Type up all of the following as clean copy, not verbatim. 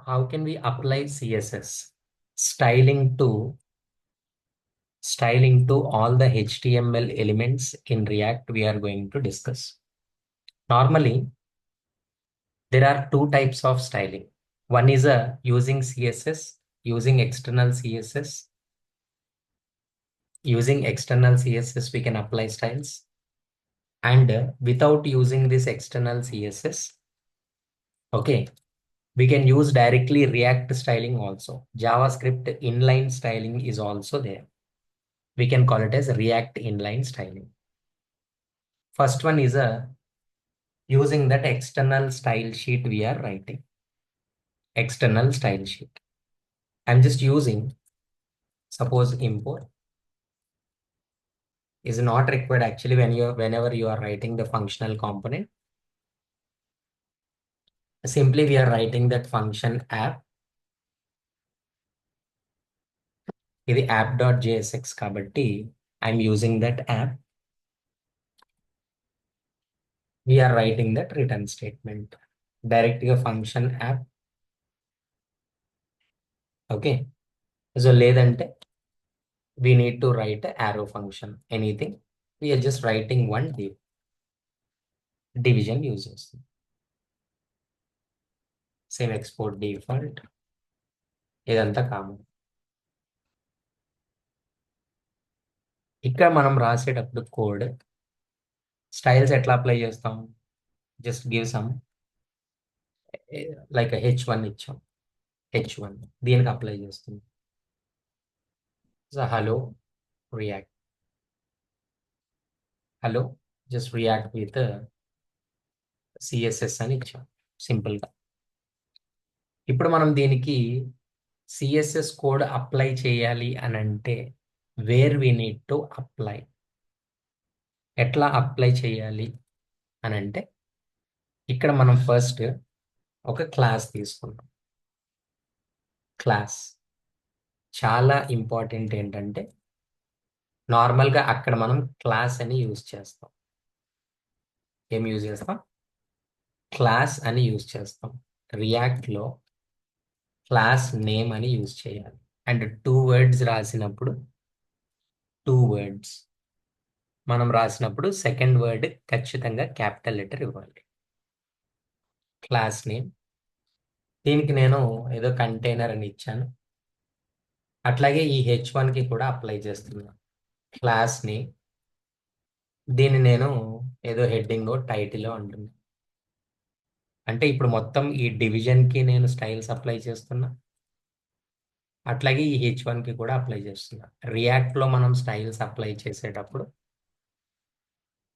how can we apply CSS styling to all the HTML elements in React we are going to discuss. Normally, there are two types of styling. One is using CSS, using external CSS. Using external CSS, we can apply styles. And without using this external CSS, okay, we can use directly React styling also. JavaScript inline styling is also there. We can call it as React inline styling. First one is using that external style sheet we are writing. External style sheet. I'm just using, suppose import is not required actually whenever you are writing the functional component. Simply we are writing that function app. ఇది app.jsx కాబట్టి I'm using that app. We are writing that return statement. Directly a function app. Okay. So లేదంటే we need to write a arrow function. Anything. We are just writing one division uses. Same export default. ఇదంతా common. ఇక్కడ మనం రాసేటప్పుడు code styles ఎట్లా apply చేస్తాం? Just give some like h1 ఇచ్చాం. h1 దీనికి apply చేస్తుంది. So hello react. Hello just react with CSS అని ఇచ్చాం సింపుల్గా. ఇప్పుడు మనం దీనికి సిఎస్ఎస్ కోడ్ అప్లై చేయాలి అని అంటే where we need to apply, ఎట్లా అప్లై చేయాలి అని అంటే ఇక్కడ మనం ఫస్ట్ ఒక క్లాస్ తీసుకుంటాం. క్లాస్ చాలా ఇంపార్టెంట్. ఏంటంటే నార్మల్గా అక్కడ మనం క్లాస్ అని యూజ్ చేస్తాం. ఏం యూజ్ చేస్తాం? క్లాస్ అని యూజ్ చేస్తాం. రియాక్ట్లో క్లాస్ నేమ్ అని యూజ్ చేయాలి. అండ్ 2 words రాసినప్పుడు 2 words మనం రాసినప్పుడు సెకండ్ వర్డ్ ఖచ్చితంగా క్యాపిటల్ లెటర్ ఇవ్వాలి. Class name. దీనికి నేను ఏదో కంటైనర్ అని ఇచ్చాను. అట్లాగే ఈ h1కి కూడా అప్లై చేస్తున్నాను. Class name. దీన్ని నేను ఏదో హెడ్డింగ్ టైటిల్ అంటున్నాను. అంటే ఇప్పుడు మొత్తం ఈ డివిజన్కి నేను స్టైల్స్ అప్లై చేస్తున్నా. అట్లాగే ఈ h1కి కూడా అప్లై చేస్తున్నా. రియాక్ట్లో మనం స్టైల్స్ అప్లై చేసేటప్పుడు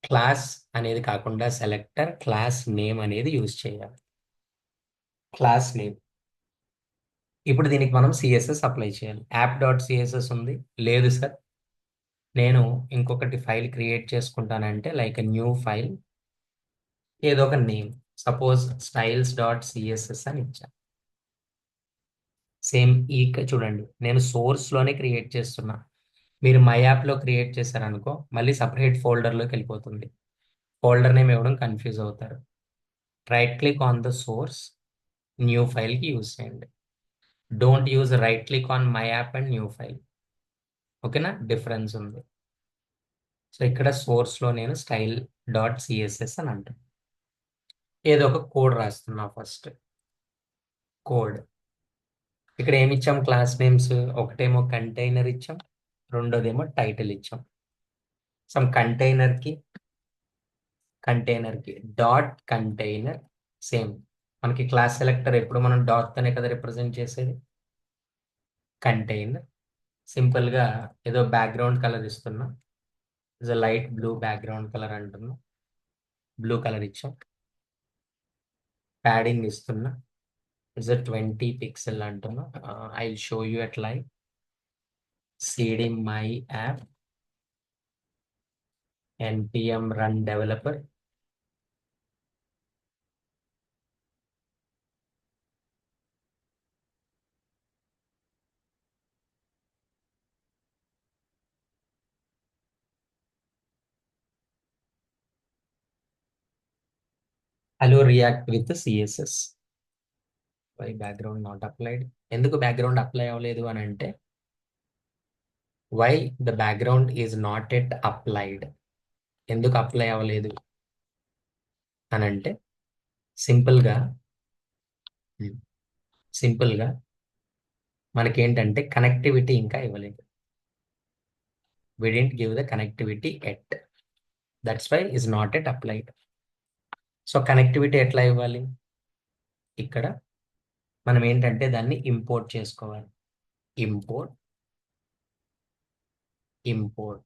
క్లాస్ అనేది కాకుండా సెలెక్టర్ క్లాస్ నేమ్ అనేది యూజ్ చేయాలి. Class name. ఇప్పుడు దీనికి మనం సిఎస్ఎస్ అప్లై చేయాలి. యాప్.css ఉంది. లేదు సార్ నేను ఇంకొకటి ఫైల్ క్రియేట్ చేసుకుంటానంటే లైక్ న్యూ ఫైల్ ఏదో ఒక నేమ్, సపోజ్ styles.css అని ఇచ్చాను. సేమ్ చూడండి నేను సోర్స్లోనే క్రియేట్ చేస్తున్నా. మీరు మై యాప్లో క్రియేట్ చేశారనుకో మళ్ళీ సపరేట్ ఫోల్డర్లోకి వెళ్ళిపోతుంది. ఫోల్డర్ నేమ్ ఇవ్వడం కన్ఫ్యూజ్ అవుతారు. Right click on the source, new ఫైల్కి యూజ్ చేయండి. Don't use right click on my app and new file. ఓకేనా? డిఫరెన్స్ ఉంది. సో ఇక్కడ సోర్స్లో నేను style.css అని అంటాను. ఏదో ఒక కోడ్ రాస్తున్నా. First code. ఇక్కడ ఏమి ఇచ్చాం? Class names. ఒకటేమో కంటైనర్ ఇచ్చాం, రెండోదేమో టైటిల్ ఇచ్చాం. సమ్ కంటైనర్కి డాట్ కంటైనర్. సేమ్ మనకి క్లాస్ సెలెక్టర్ ఎప్పుడు మనం డాట్ తోనే కదా రిప్రజెంట్ చేసేది. కంటైనర్. సింపుల్గా ఏదో బ్యాక్గ్రౌండ్ కలర్ ఇస్తున్నా. Is light blue background colour అంటున్నా. బ్లూ కలర్ ఇచ్చాం. ప్యాడింగ్ ఇస్తున్నా. ఇస్ 20 pixel అంటున్నా. I will show you at live. cd my app npm run developer. Hello React with the CSS. Why background not applied. ఎందుకు background apply అవ్వలేదు అని అంటే why the background is not at applied. ఎందుకు apply అవ్వలేదు అని అంటే సింపుల్గా సింపుల్గా మనకేంటంటే కనెక్టివిటీ ఇంకా ఇవ్వలేదు. We didn't give the connectivity at, that's why is not at applied. So connectivity ఎట్లా ఇవ్వాలి? ఇక్కడ మనం ఏంటంటే దాన్ని ఇంపోర్ట్ చేసుకోవాలి. ఇంపోర్ట్ ఇంపోర్ట్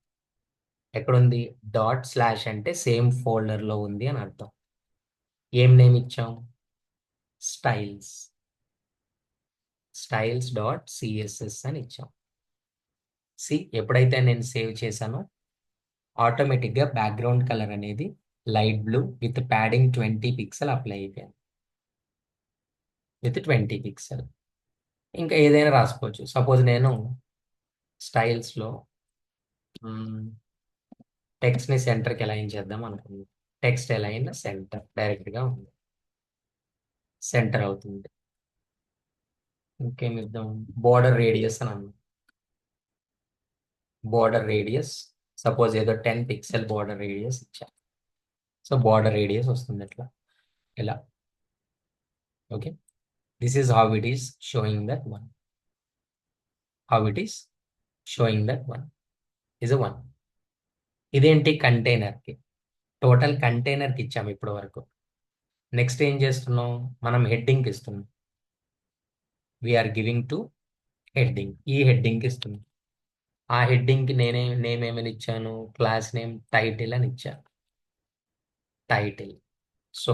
ఎక్కడుంది? డాట్ స్లాష్ అంటే సేమ్ ఫోల్డర్లో ఉంది అని అర్థం. ఏం నేమ్ ఇచ్చాం? స్టైల్స్. స్టైల్స్ డాట్ సిఎస్ఎస్ అని ఇచ్చాం. ఎప్పుడైతే నేను సేవ్ చేశానో ఆటోమేటిక్గా బ్యాక్గ్రౌండ్ కలర్ అనేది light blue with padding 20 pixel apply అయిపోయింది. With 20 pixel. ఇంకా ఏదైనా రాసుకోవచ్చు. సపోజ్ నేను స్టైల్స్లో టెక్స్ట్ని సెంటర్కి అలైన్ చేద్దాం అనుకుంది. టెక్స్ట్ అలైన్ సెంటర్ డైరెక్ట్గా ఉంది, సెంటర్ అవుతుంది. ఇంకేమి ఇద్దాం? బోర్డర్ రేడియస్ అని అన్నాం. బోర్డర్ రేడియస్ సపోజ్ ఏదో 10 పిక్సెల్ బోర్డర్ రేడియస్ ఇచ్చా. సో బోర్డర్ రేడియస్ వస్తుంది ఇట్లా, ఇలా. Okay, this is how it is showing that one. How it is showing that one is a one. ఇదేంటి? కంటైనర్కి. టోటల్ కంటైనర్కి ఇచ్చాము ఇప్పటి వరకు. నెక్స్ట్ ఏం చేస్తున్నాం? మనం హెడ్డింగ్కి ఇస్తున్నాం. We are giving to heading. ఈ హెడ్డింగ్కి ఇస్తున్నాం. ఆ హెడ్డింగ్కి నేమ్ ఏమని ఇచ్చాను? క్లాస్ నేమ్ టైటిల్ అని ఇచ్చాను. Title. So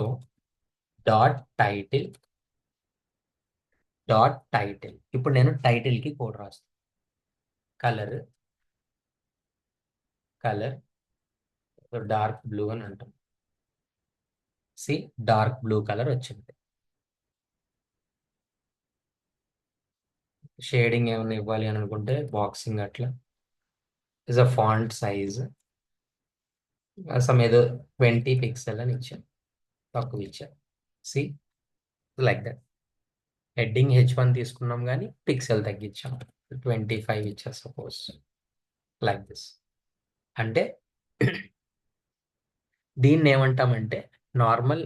dot title dot title. ఇప్పుడు నేను టైటిల్కి కోడ్ రాస్తాను. కలర్ డార్క్ బ్లూ అని అంటాం. డార్క్ బ్లూ కలర్ వచ్చింది. షేడింగ్ ఏమైనా ఇవ్వాలి అని అనుకుంటే బాక్సింగ్ అట్లా. ఇస్ అ ఫాంట్ సైజ్ ఏదో 20 పిక్సెల్ అని ఇచ్చాను, తక్కువ ఇచ్చాను. Like that. హెడ్డింగ్ H1 తీసుకున్నాం కానీ పిక్సెల్ తగ్గించాం, 25 ఇచ్చా సపోజ్. Like this. అంటే దీన్ని ఏమంటామంటే నార్మల్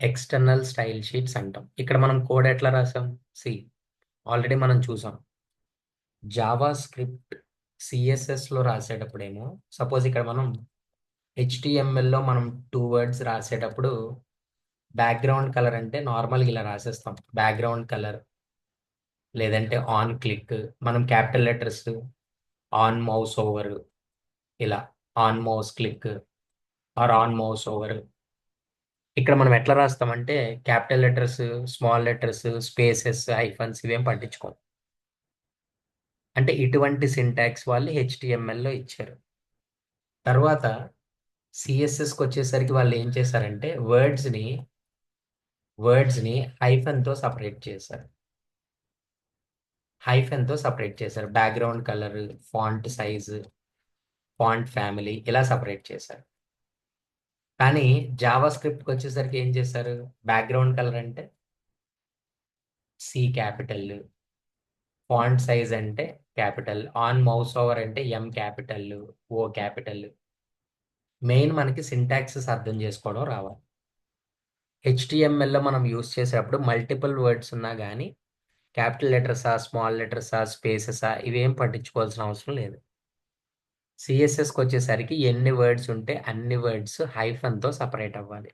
ఎక్స్టర్నల్ స్టైల్ షీట్స్ అంటాం. ఇక్కడ మనం కోడ్ ఎట్లా రాసాం? ఆల్రెడీ మనం చూసాం. జావా స్క్రిప్ట్ సిఎస్ఎస్లో రాసేటప్పుడేమో సపోజ్ ఇక్కడ మనం హెచ్టిఎంఎల్లో మనం 2 వర్డ్స్ రాసేటప్పుడు బ్యాక్గ్రౌండ్ కలర్ అంటే నార్మల్గా ఇలా రాసేస్తాం. బ్యాక్గ్రౌండ్ కలర్ లేదంటే ఆన్ క్లిక్, మనం capital letters on mouse over, ఇలా on mouse click or on mouse over. ఇక్కడ మనం ఎట్లా రాస్తామంటే capital letters, small letters, spaces, hyphens ఇవేం పట్టించుకోం. అంటే ఇటువంటి సింటాక్స్ వాళ్ళు హెచ్టిఎంఎల్లో ఇచ్చారు. తర్వాత సిఎస్ఎస్కి వచ్చేసరికి వాళ్ళు ఏం చేశారంటే వర్డ్స్ని హైఫన్తో సపరేట్ చేశారు. Background colour, font size, font family ఇలా సపరేట్ చేశారు. కానీ జావా స్క్రిప్ట్కి వచ్చేసరికి ఏం చేశారు? బ్యాక్గ్రౌండ్ కలర్ అంటే సి క్యాపిటల్, ఫాంట్ సైజ్ అంటే క్యాపిటల్, ఆన్ మౌస్ ఓవర్ అంటే ఎం క్యాపిటల్, ఓ క్యాపిటల్. మెయిన్ మనకి సింటాక్సెస్ అర్థం చేసుకోవడం రావాలి. హెచ్టిఎంఎల్లో మనం యూస్ చేసేటప్పుడు మల్టిపుల్ వర్డ్స్ ఉన్నా కానీ క్యాపిటల్ లెటర్సా, స్మాల్ లెటర్సా, స్పేసెసా ఇవేం పట్టించుకోవాల్సిన అవసరం లేదు. సిఎస్ఎస్కి వచ్చేసరికి ఎన్ని వర్డ్స్ ఉంటే అన్ని వర్డ్స్ హైఫన్తో సపరేట్ అవ్వాలి.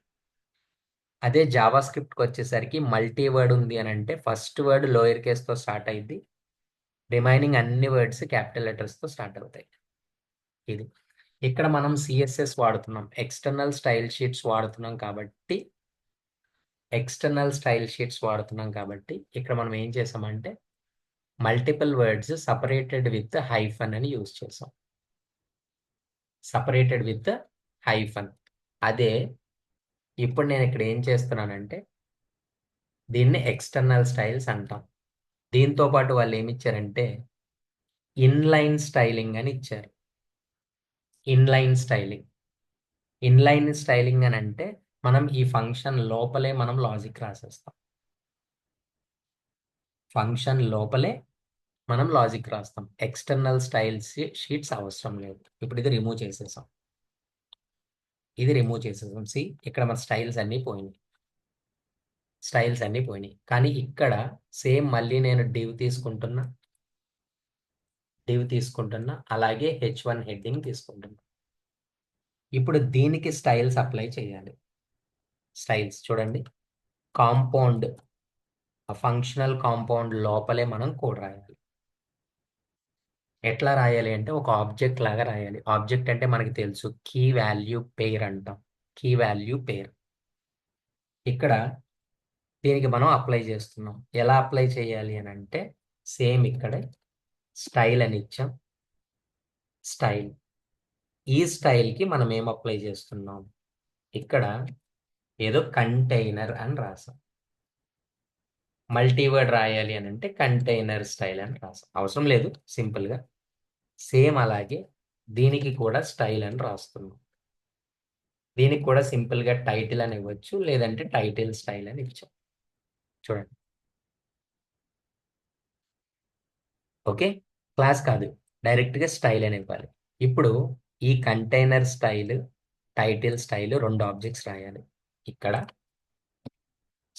అదే జావా స్క్రిప్ట్కి వచ్చేసరికి మల్టీ వర్డ్ ఉంది అని అంటే ఫస్ట్ వర్డ్ లోయర్ కేస్తో స్టార్ట్ అయింది, రిమైనింగ్ అన్ని వర్డ్స్ క్యాపిటల్ లెటర్స్తో స్టార్ట్ అవుతాయి. ఇది ఇక్కడ మనం సిఎస్ఎస్ వాడుతున్నాం, ఎక్స్టర్నల్ స్టైల్ షీట్స్ వాడుతున్నాం కాబట్టి ఇక్కడ మనం ఏం చేసామంటే multiple words separated with hyphen అని యూజ్ చేసాం. అదే ఇప్పుడు నేను ఇక్కడ ఏం చేస్తున్నానంటే దీన్ని ఎక్స్టర్నల్ స్టైల్స్ అంటాం. దీంతో పాటు వాళ్ళు ఏమి ఇచ్చారంటే ఇన్లైన్ స్టైలింగ్ అని ఇచ్చారు. ఇన్లైన్ స్టైలింగ్ అని అంటే మనం ఈ ఫంక్షన్ లోపలే మనం లాజిక్ రాసేస్తాం. ఫంక్షన్ లోపలే మనం లాజిక్ రాస్తాం. ఎక్స్టర్నల్ స్టైల్స్ షీట్స్ అవసరం లేదు. ఇప్పుడు ఇది రిమూవ్ చేసేసాం. సి ఇక్కడ మన స్టైల్స్ అన్నీ పోయినాయి. కానీ ఇక్కడ సేమ్ మళ్ళీ నేను డివ్ తీసుకుంటున్నా, అలాగే H1 హెడ్డింగ్ తీసుకుంటున్నా. ఇప్పుడు దీనికి స్టైల్స్ అప్లై చేయాలి. స్టైల్స్ చూడండి, కాంపౌండ్ ఫంక్షనల్ కాంపౌండ్ లోపలే మనం కోడ్ రాయాలి. ఎట్లా రాయాలి అంటే ఒక ఆబ్జెక్ట్ లాగా రాయాలి. ఆబ్జెక్ట్ అంటే మనకి తెలుసు, కీ వాల్యూ పేర్ అంటాం. కీ వాల్యూ పేర్ ఇక్కడ దీనికి మనం అప్లై చేస్తున్నాం. ఎలా అప్లై చేయాలి అని అంటే సేమ్ ఇక్కడే స్టైల్ అని ఇచ్చాం. స్టైల్, ఈ స్టైల్కి మనం ఏం అప్లై చేస్తున్నాం, ఇక్కడ ఏదో కంటైనర్ అని రాసాం. మల్టీవర్డ్ రాయాలి అని అంటే కంటైనర్ స్టైల్ అని రాసాం. అవసరం లేదు, సింపుల్గా సేమ్ అలాగే దీనికి కూడా స్టైల్ అని రాస్తున్నాం. దీనికి కూడా సింపుల్గా టైటిల్ అని ఇవ్వచ్చు, లేదంటే టైటిల్ స్టైల్ అని ఇచ్చాం. చూడండి, ఓకే. క్లాస్ కాదు, డైరెక్ట్గా స్టైల్ అని ఇవ్వాలి. ఇప్పుడు ఈ కంటైనర్ స్టైల్, టైటిల్ స్టైల్ రెండు ఆబ్జెక్ట్స్ రాయాలి. ఇక్కడ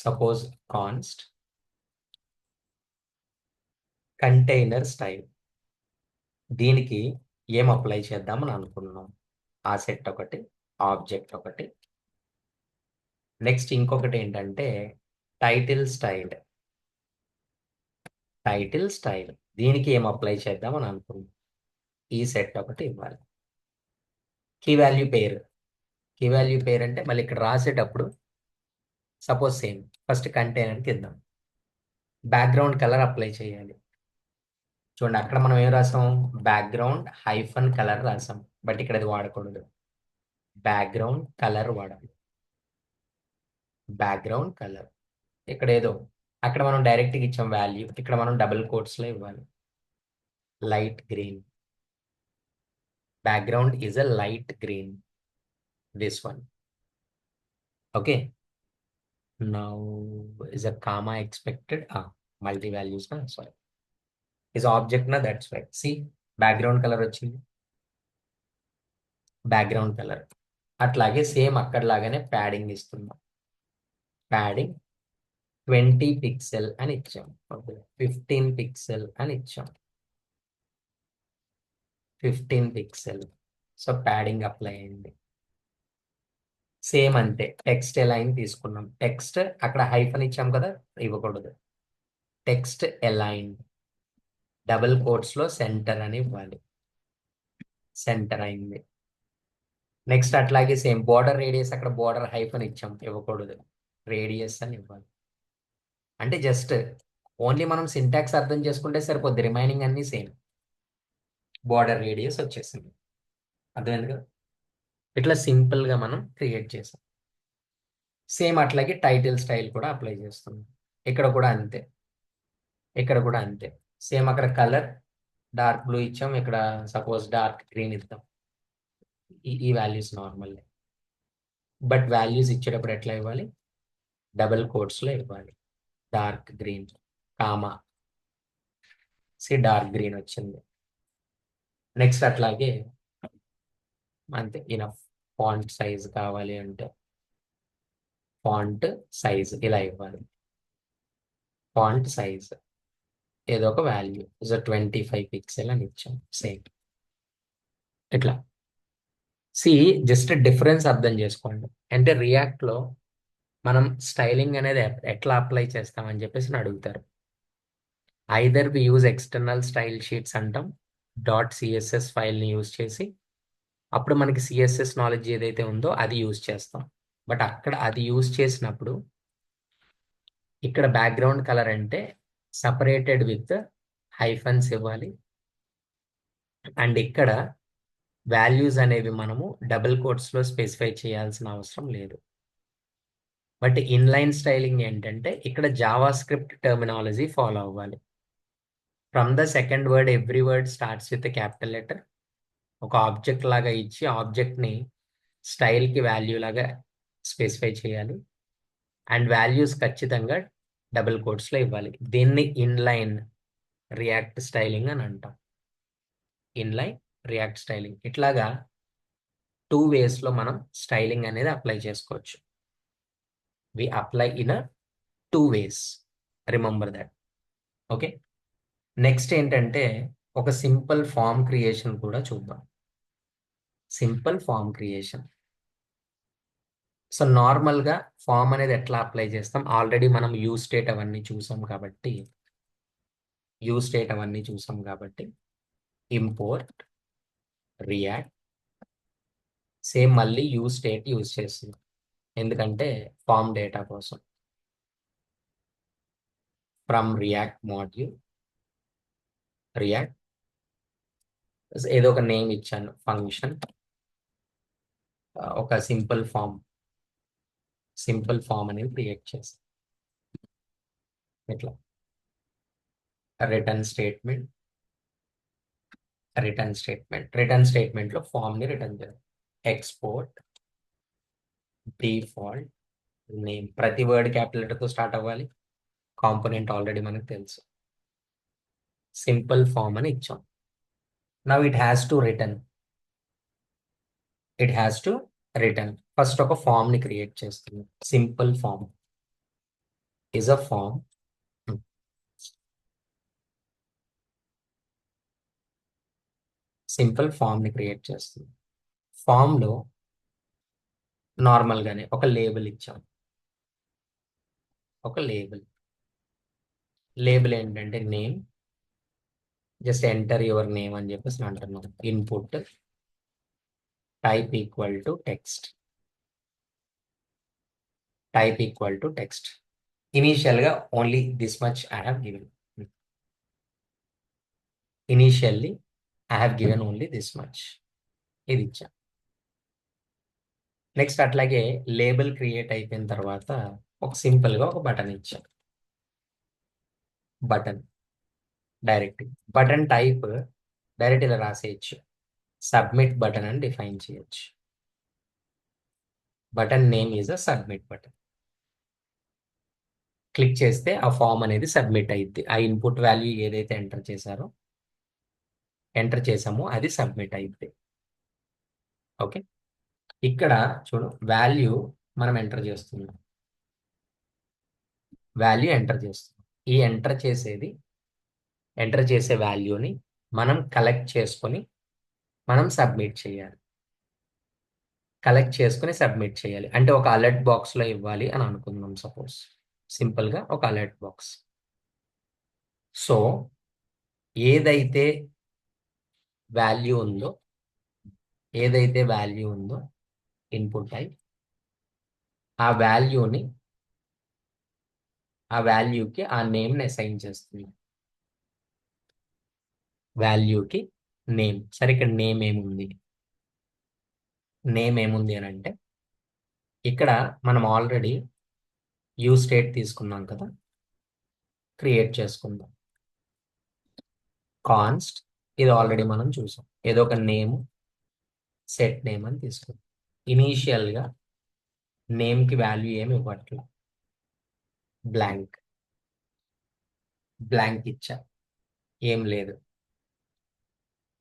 సపోజ్ కాన్స్ట్ కంటైనర్ స్టైల్, దీనికి ఏం అప్లై చేద్దామని అనుకున్నాం. ఆ సెట్ ఒకటి, ఆబ్జెక్ట్ ఒకటి. నెక్స్ట్ ఇంకొకటి ఏంటంటే టైటిల్ స్టైల్. దీనికి ఏం అప్లై చేద్దామని అనుకున్నాం. ఈ సెట్ ఒకటి ఇవ్వాలి. కీ వాల్యూ పేర్ అంటే మళ్ళీ ఇక్కడ రాసేటప్పుడు సపోజ్ సేమ్ ఫస్ట్ కంటైనర్కి ఇద్దాం. బ్యాక్గ్రౌండ్ కలర్ అప్లై చేయాలి. చూడండి, అక్కడ మనం ఏం రాసాం, బ్యాక్గ్రౌండ్ హైఫన్ కలర్ రాసాం. బట్ ఇక్కడ అది వాడకూడదు, బ్యాక్గ్రౌండ్ కలర్ వాడాలి. బ్యాక్గ్రౌండ్ కలర్ ఇక్కడ ఏదో, అక్కడ మనం డైరెక్ట్గా ఇచ్చాం వాల్యూ, ఇక్కడ మనం డబుల్ కోట్స్లో ఇవ్వాలి. Light green, background is a light green, this one. Okay, now is a comma expected, multi values na, sorry, is object na, that's why. See, background color వచ్చింది, బ్యాక్గ్రౌండ్ కలర్. అట్లాగే same అక్కడ లాగానే padding ఇస్తున్నాం. Padding 20 pixel అని ఇచ్చాం. 15 pixel అని ఇచ్చాం. 15 pixel. So padding apply అయింది. సేమ్ అంతే, టెక్స్ట్ అలైన్ తీసుకున్నాం. టెక్స్ట్ అక్కడ హైఫన్ ఇచ్చాం కదా, ఇవ్వకూడదు. టెక్స్ట్ అలైన్ డబుల్ కోట్స్ లో సెంటర్ అని ఇవ్వాలి. సెంటర్ అయింది. నెక్స్ట్ అట్లాగే సేమ్ బోర్డర్ రేడియస్, అక్కడ బోర్డర్ హైఫన్ ఇచ్చాం, ఇవ్వకూడదు. రేడియస్ అని ఇవ్వాలి. అంటే జస్ట్ ఓన్లీ మనం సింటాక్స్ అర్థం చేసుకుంటే సరిపోద్ది, రిమైనింగ్ అన్ని సేమ్. బోర్డర్ రేడియస్ వచ్చేసింది, అర్థమైంది కదా. ఇట్లా సింపుల్ గా మనం క్రియేట్ చేసాం. సేమ్ అట్లాగే టైటిల్ స్టైల్ కూడా అప్లై చేస్తున్నాం. ఇక్కడ కూడా అంతే. సేమ్ అక్కడ కలర్ డార్క్ బ్లూ ఇచ్చాం, ఇక్కడ సపోజ్ డార్క్ గ్రీన్ ఇద్దాం. ఈ వాల్యూస్ నార్మల్, బట్ వాల్యూస్ ఇచ్చేటప్పుడు ఎట్లా ఇవ్వాలి, డబుల్ కోట్స్ లో ఇవ్వాలి. Dark green comma, dark green వచ్చింది. నెక్స్ట్ అట్లాగే అంతే, ఇనఫ్. ఫాంట్ సైజ్ కావాలి అంటే ఫాంట్ సైజ్ ఇలా ఇవ్వాలి. ఫాంట్ సైజ్ ఏదో ఒక వాల్యూ 25 పిక్సెల్ అని ఇచ్చాం. సేమ్ ఇట్లా. జస్ట్ డిఫరెన్స్ అర్థం చేసుకోండి. అంటే రియాక్ట్ లో మనం స్టైలింగ్ అనేది ఎట్లా అప్లై చేస్తామని చెప్పేసి అడుగుతారు. Either we use external style sheets అంటాం, .css ఫైల్ని యూజ్ చేసి. అప్పుడు మనకి సిఎస్ఎస్ నాలెడ్జ్ ఏదైతే ఉందో అది యూజ్ చేస్తాం. బట్ అక్కడ అది యూజ్ చేసినప్పుడు ఇక్కడ బ్యాక్గ్రౌండ్ కలర్ అంటే సపరేటెడ్ విత్ హైఫన్స్ ఇవ్వాలి. అండ్ ఇక్కడ వాల్యూస్ అనేవి మనము డబుల్ కోట్స్లో స్పెసిఫై చేయాల్సిన అవసరం లేదు. బట్ ఇన్లైన్ స్టైలింగ్ ఏంటంటే ఇక్కడ జావా స్క్రిప్ట్ టర్మినాలజీ ఫాలో అవ్వాలి. From the second word every word starts with capital letter. ఒక ఆబ్జెక్ట్ లాగా ఇచ్చి ఆబ్జెక్ట్ని స్టైల్కి వాల్యూ లాగా స్పెసిఫై చేయాలి. అండ్ వాల్యూస్ ఖచ్చితంగా డబుల్ కోట్స్లో ఇవ్వాలి. దీన్ని ఇన్లైన్ రియాక్ట్ స్టైలింగ్ అని అంటాం. Inline react styling. ఇట్లాగా 2 వేస్లో మనం స్టైలింగ్ అనేది అప్లై చేసుకోవచ్చు. We apply in 2 ways. Remember that. Okay. Next ఏంటంటే ఒక సింపుల్ ఫామ్ క్రియేషన్ కూడా చూద్దాం. Simple form creation. సో నార్మల్గా ఫామ్ అనేది ఎట్లా అప్లై చేస్తాం, ఆల్రెడీ మనం యూజ్ స్టేట్ అవన్నీ చూసాం కాబట్టి ఇంపోర్ట్ రియాక్ట్ సేమ్ మళ్ళీ యూజ్ స్టేట్ యూజ్ చేస్తుంది, ఎందుకంటే ఫామ్ డేటా కోసం. ఫ్రమ్ రియాక్ట్ మాడ్యూల్ రియాక్ట్ ఏదో ఒక నేమ్ ఇచ్చాను, ఫంక్షన్, ఒక సింపుల్ ఫామ్ అనేది క్రియేట్ చేస్తాం. ఇట్లా రిటర్న్ స్టేట్మెంట్ లో ఫామ్ ని రిటర్న్ చేయాలి. ఎక్స్పోర్ట్ డిఫాల్ట్ నేమ్, ప్రతి వర్డ్ క్యాపిటల్ లెటర్ తో స్టార్ట్ అవ్వాలి. కాంపోనెంట్ ఆల్రెడీ మనకు తెలుసు. సింపుల్ ఫామ్ అని ఇచ్చాం. Now it has to return. First ఒక ఫామ్ ని క్రియేట్ చేస్తుంది. Simple form is a form. Simple form ని క్రియేట్ చేస్తుంది. ఫామ్ లో నార్మల్ గానే ఒక లేబుల్ ఇచ్చాం. ఒక లేబుల్ ఏంటంటే name. Just enter your name అని చెప్పేసి అంటున్నాం. Input type equal to text. Initial గా only this much I have given. Initially I have given only this much. ఇది ఇచ్చా. నెక్స్ట్ అట్లాగే లేబుల్ క్రియేట్ అయిపోయిన తర్వాత ఒక సింపుల్ గా ఒక బటన్ ఇచ్చాం. బటన్ టైప్ డైరెక్ట్ ఇలా రాసేయచ్చు. సబ్మిట్ బటన్ అని డిఫైన్ చేయొచ్చు. Button name is a submit button. Click చేస్తే ఆ ఫామ్ అనేది సబ్మిట్ అయింది. ఆ ఇన్పుట్ వాల్యూ ఏదైతే ఎంటర్ చేసామో అది సబ్మిట్ అయింది. ఓకే. ఇక్కడ చూడు, వాల్యూ మనం ఎంటర్ చేస్తున్నాం. ఈ ఎంటర్ చేసే వాల్యూని మనం కలెక్ట్ చేసుకొని మనం సబ్మిట్ చేయాలి. అంటే ఒక అలర్ట్ బాక్స్ లో ఇవ్వాలి అని అనుకుందాం. సపోజ్ సింపుల్ గా ఒక అలర్ట్ బాక్స్. సో ఏదైతే వాల్యూ ఉందో ఇన్పుట్ టైప్, ఆ వాల్యూకి ఆ నేమ్ని అసైన్ చేస్తుంది. వాల్యూకి నేమ్. సరే, ఇక్కడ నేమ్ ఏముంది అని అంటే, ఇక్కడ మనం ఆల్రెడీ యూజ్ స్టేట్ తీసుకున్నాం కదా, క్రియేట్ చేసుకుందాం. కాన్స్ట్, ఇది ఆల్రెడీ మనం చూసాం. ఏదో ఒక నేమ్, సెట్ నేమ్ అని తీసుకుందాం. ఇనీషియల్ గా నేమ్ కి వాల్యూ ఏమి ఇవ్వట్లేదు, బ్లాంక్ ఇచ్చా, ఏం లేదు.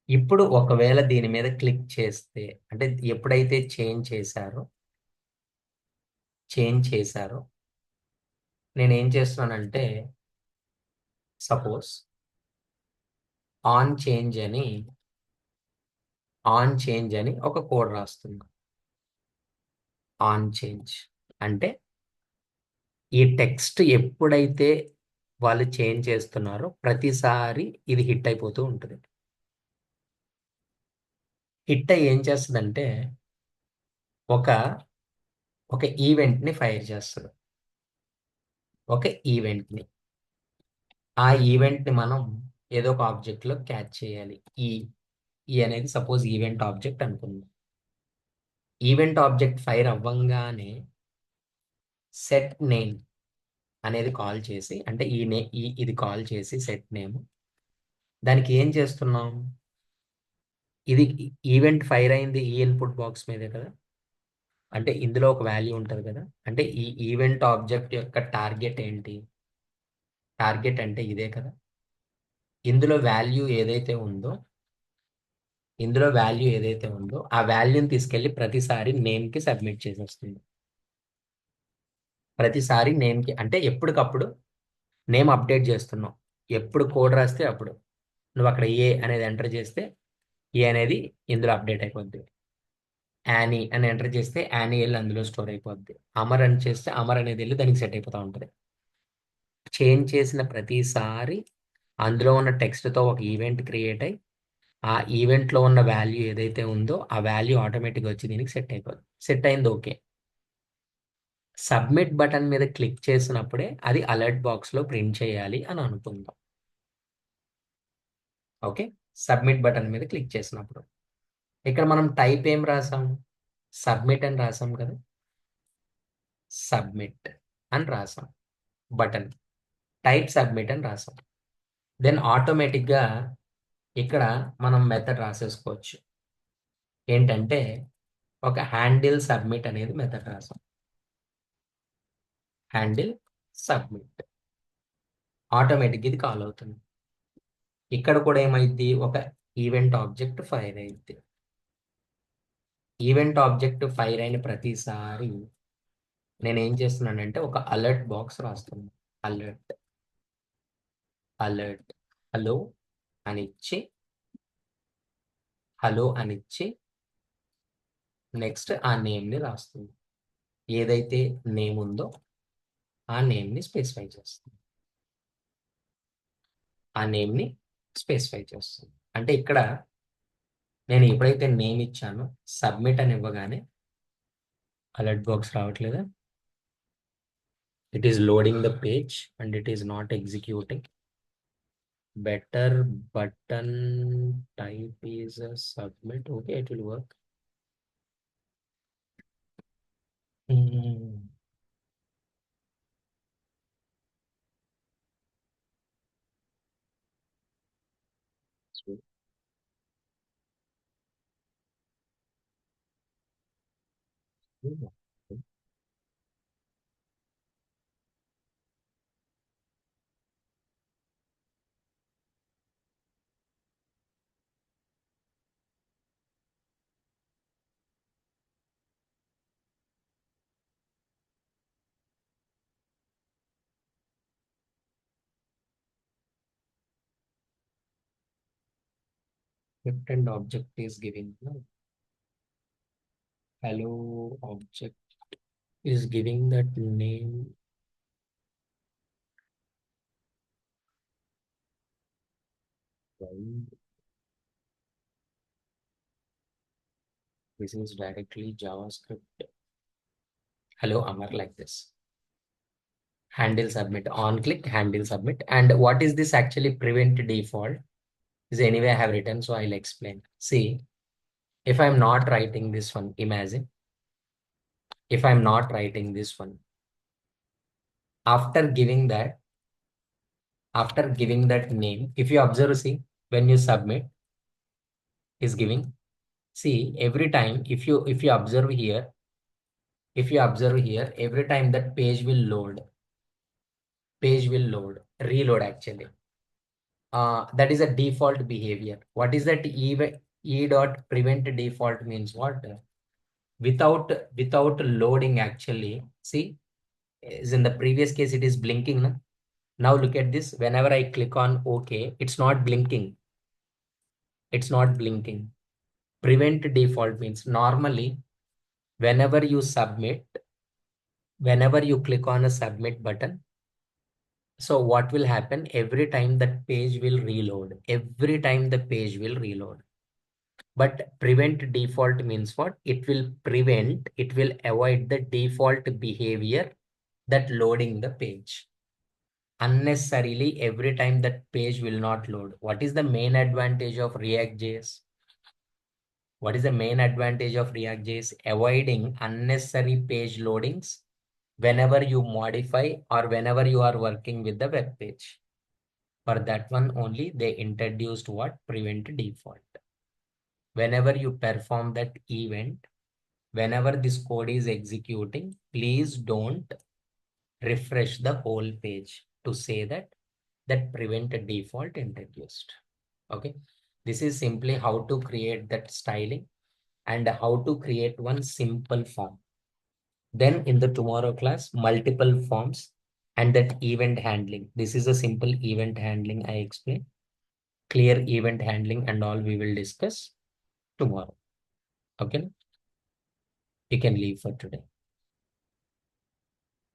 ఇప్పుడు ఒకవేళ దీని మీద క్లిక్ చేస్తే, అంటే ఎప్పుడైతే చేంజ్ చేశారో నేనేం చేస్తున్నానంటే, సపోజ్ ఆన్ చేంజ్ అని ఒక కోడ్ రాస్తున్నా. ఆన్ చేంజ్ అంటే ఈ టెక్స్ట్ ఎప్పుడైతే వాళ్ళు చేంజ్ చేస్తున్నారో ప్రతిసారి ఇది హిట్ అయిపోతూ ఉంటుంది. హిట్ అయ్యి ఏం చేస్తుందంటే ఒక ఈవెంట్ని ఫైర్ చేస్తుంది. ఆ ఈవెంట్ని మనం ఏదో ఒక ఆబ్జెక్ట్లో క్యాచ్ చేయాలి. ఈ అనేది సపోజ్ ఈవెంట్ ఆబ్జెక్ట్ అనుకుందాం. ఈవెంట్ ఆబ్జెక్ట్ ఫైర్ అవ్వంగానే సెట్ నేమ్ అనేది కాల్ చేసి, అంటే ఇది కాల్ చేసి సెట్ నేమ్, దానికి ఏం చేస్తున్నాం, ఇది ఈవెంట్ ఫైర్ అయింది ఈ ఇన్పుట్ బాక్స్ మీదే కదా, అంటే ఇందులో ఒక వాల్యూ ఉంటుంది కదా, అంటే ఈ ఈవెంట్ ఆబ్జెక్ట్ యొక్క టార్గెట్ ఏంటి, టార్గెట్ అంటే ఇదే కదా. ఇందులో వాల్యూ ఏదైతే ఉందో ఆ వాల్యూని తీసుకెళ్ళి ప్రతిసారి నేమ్కి సబ్మిట్ చేసేస్తుంది. ప్రతిసారి నేమ్కి అంటే ఎప్పటికప్పుడు నేమ్ అప్డేట్ చేస్తున్నావు. ఎప్పుడు కోడ్ రాస్తే అప్పుడు నువ్వు అక్కడ ఏ అనేది ఎంటర్ చేస్తే ఏ అనేది ఇందులో అప్డేట్ అయిపోద్ది. యానీ అని ఎంటర్ చేస్తే యానీ వెళ్ళి అందులో స్టోర్ అయిపోద్ది. అమర్ అని చేస్తే అమర్ అనేది వెళ్ళి దానికి సెట్ అయిపోతూ ఉంటుంది. చేంజ్ చేసిన ప్రతిసారి అందులో ఉన్న టెక్స్ట్తో ఒక ఈవెంట్ క్రియేట్ అయ్యి ఆ ఈవెంట్లో ఉన్న వాల్యూ ఏదైతే ఉందో ఆ వాల్యూ ఆటోమేటిక్గా వచ్చి దీనికి సెట్ అయిపోద్ది. సెట్ అయింది, ఓకే. సబ్మిట్ బటన్ మీద క్లిక్ చేసినప్పుడే అది అలర్ట్ బాక్స్లో ప్రింట్ చేయాలి అని అనుకుందాం. ఓకే, సబ్మిట్ బటన్ మీద క్లిక్ చేసినప్పుడు ఇక్కడ మనం టైప్ ఏం రాసాం? సబ్మిట్ అని రాసాం కదా. సబ్మిట్ అని రాసాం, బటన్ టైప్ సబ్మిట్ అని రాసాం. దెన్ ఆటోమేటిక్గా ఇక్కడ మనం మెథడ్ రాసేసుకోవచ్చు. ఏంటంటే ఒక హ్యాండిల్ సబ్మిట్ అనేది మెథడ్ రాసాం. హ్యాండిల్ సబ్మిట్ ఆటోమేటిక్ ఇది కాల్ అవుతుంది. ఇక్కడ కూడా ఏమైంది, ఒక ఈవెంట్ ఆబ్జెక్ట్ ఫైర్ అయింది. ఈవెంట్ ఆబ్జెక్ట్ ఫైర్ అయిన ప్రతిసారి నేను ఏం చేస్తున్నానంటే ఒక అలర్ట్ బాక్స్ రాస్తున్నాను. అలర్ట్ అలర్ట్ హలో అనిచ్చి నెక్స్ట్ ఆ నేమ్ని రాస్తుంది. ఏదైతే నేమ్ ఉందో ఆ నేమ్ని స్పెసిఫై చేస్తుంది. అంటే ఇక్కడ నేను ఎప్పుడైతే నేమ్ ఇచ్చానో సబ్మిట్ అని ఇవ్వగానే అలర్ట్ బాక్స్ రావట్లేదా? It is loading the page and it is not executing. Better button type is submit. Okay, it will work. Different object is giving. No? Hello object is giving that name. Well, this is directly JavaScript. Hello Amar, like this. Handle submit, on click handle submit. And what is this actually prevent default? Is anyway I have written, so I'll explain. See, if I'm not writing this one, imagine if I'm not writing this one, after giving that name, if you observe, see, when you submit is giving, see, every time if you observe here, every time that page will reload actually. That is a default behavior. What is that? E dot prevent default means what? Without loading actually. See, is in the previous case it is blinking. No? Now look at this. Whenever I click on OK, it's not blinking. Prevent default means normally whenever you click on a submit button, so what will happen? Every time that page will reload. But prevent default means what? It will avoid the default behavior that loading the page. Unnecessarily, every time that page will not load. What is the main advantage of React.js? Avoiding unnecessary page loadings whenever you modify or whenever you are working with the web page. For that one only, they introduced what? Prevent default. Whenever you perform that event, whenever this code is executing, please don't refresh the whole page to say that that prevent a default introduced. Okay. This is simply how to create that styling and how to create one simple form. Then in the tomorrow class, multiple forms and that event handling. This is a simple event handling I explained. Clear event handling and all we will discuss tomorrow. Okay. You can leave for today.